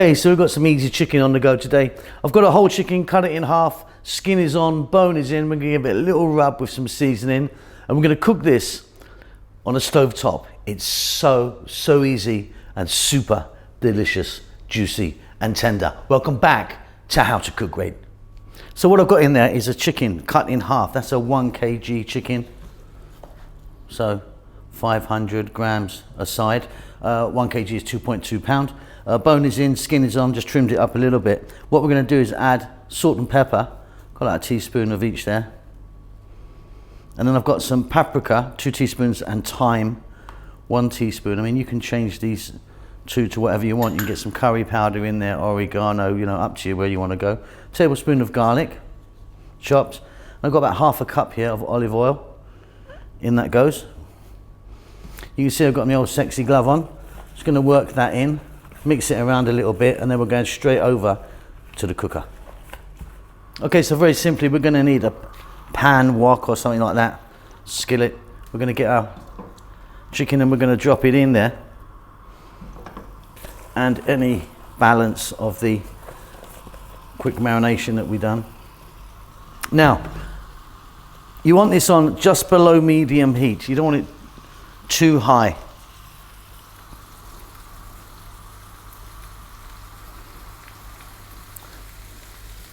Okay, so we've got some easy chicken on the go today. I've got a whole chicken, cut it in half, skin is on, bone is in. We're gonna give it a little rub with some seasoning, and we're gonna cook this on a stove top. It's so easy and super delicious, juicy and tender. Welcome back to How to Cook Great. So what I've got in there is a chicken cut in half. That's a 1 kg chicken. So 500 grams a side. 1 kg is 2.2 pound. Bone is in, skin is on, just trimmed it up a little bit. What we're going to do is add salt and pepper. Got like a teaspoon of each there. And then I've got some paprika, 2 teaspoons, and thyme, 1 teaspoon. I mean, you can change these two to whatever you want. You can get some curry powder in there, oregano, you know, up to you where you want to go. Tablespoon of garlic, chopped. I've got about half a cup here of olive oil. In that goes. You can see I've got my old sexy glove on. Just going to work that in, mix it around a little bit, and then we're going straight over to the cooker. Okay, so very simply, we're going to need a pan, wok, or something like that, skillet. We're going to get our chicken and we're going to drop it in there, and any balance of the quick marination that we've done. Now, you want this on just below medium heat. You don't want it too high.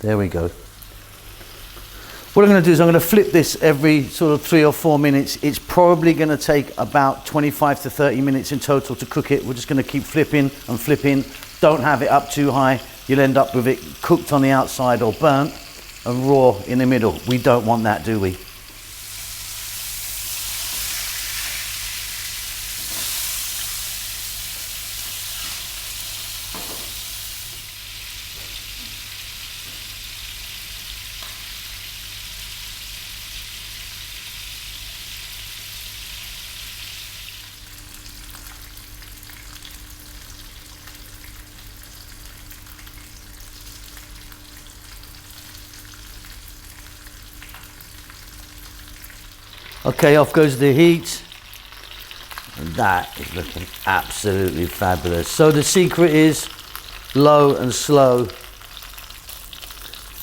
There we go. What I'm going to do is I'm going to flip this every sort of 3 or 4 minutes. It's probably going to take about 25 to 30 minutes in total to cook it. We're just going to keep flipping and flipping. Don't have it up too high. You'll end up with it cooked on the outside or burnt and raw in the middle. We don't want that, do we? Okay, off goes the heat. And that is looking absolutely fabulous. So the secret is low and slow.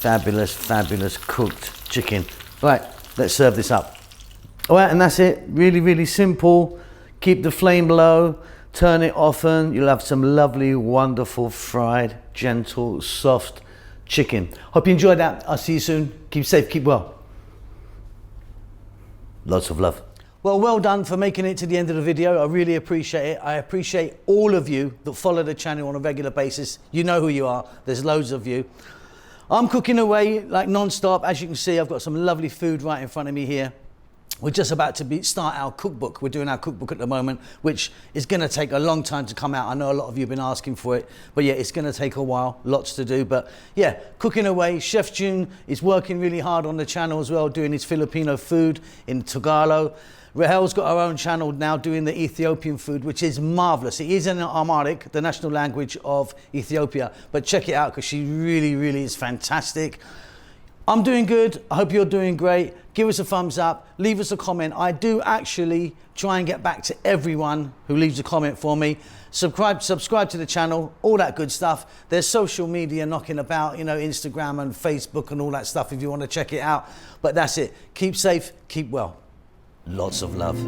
Fabulous, fabulous cooked chicken. Right, let's serve this up. All right, and that's it. Really, really simple. Keep the flame low, turn it often. You'll have some lovely, wonderful, fried, gentle, soft chicken. Hope you enjoyed that. I'll see you soon. Keep safe, keep well. Lots of love. Well done for making it to the end of the video. I really appreciate it. I appreciate all of you that follow the channel on a regular basis. You know who you are. There's loads of you. I'm cooking away like non-stop. As you can see, I've got some lovely food right in front of me here. We're just about to start our cookbook. We're doing our cookbook at the moment, which is going to take a long time to come out. I know a lot of you have been asking for it, but yeah, it's going to take a while, lots to do. But yeah, cooking away. Chef June is working really hard on the channel as well, doing his Filipino food in Tagalog. Rahel's got her own channel now doing the Ethiopian food, which is marvelous. It is in Amharic, the national language of Ethiopia, but check it out because she really, really is fantastic. I'm doing good. I hope you're doing great. Give us a thumbs up. Leave us a comment. I do actually try and get back to everyone who leaves a comment for me. Subscribe to the channel, all that good stuff. There's social media knocking about, you know, Instagram and Facebook and all that stuff if you want to check it out. But that's it. Keep safe, keep well. Lots of love.